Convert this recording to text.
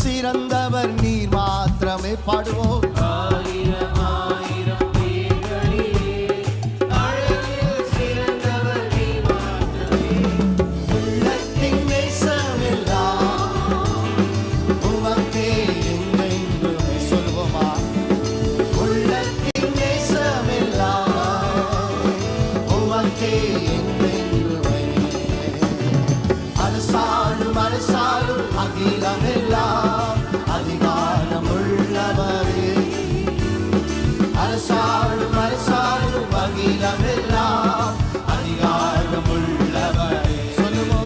சிறந்தவர் நீர் மாத்திரமே பாடுவோம். ஆயிரம் ஆயிரம் பேர்களிலே அழகில் சிறந்தவர் நீர் மாத்திரமே. உள்ளத்தின் நேசமெல்லாம் உமக்கே என்றென்றுமே. சொல்லுவோமா? உள்ளத்தின் நேசமெல்லாம் உமக்கே என்றென்றுமே. அரசாளும் அரசாளும் அகிலமெல்லாம் அதிகாரம் உள்ளவரே. அரசாளும் அரசாளும் அகிலமெல்லாம்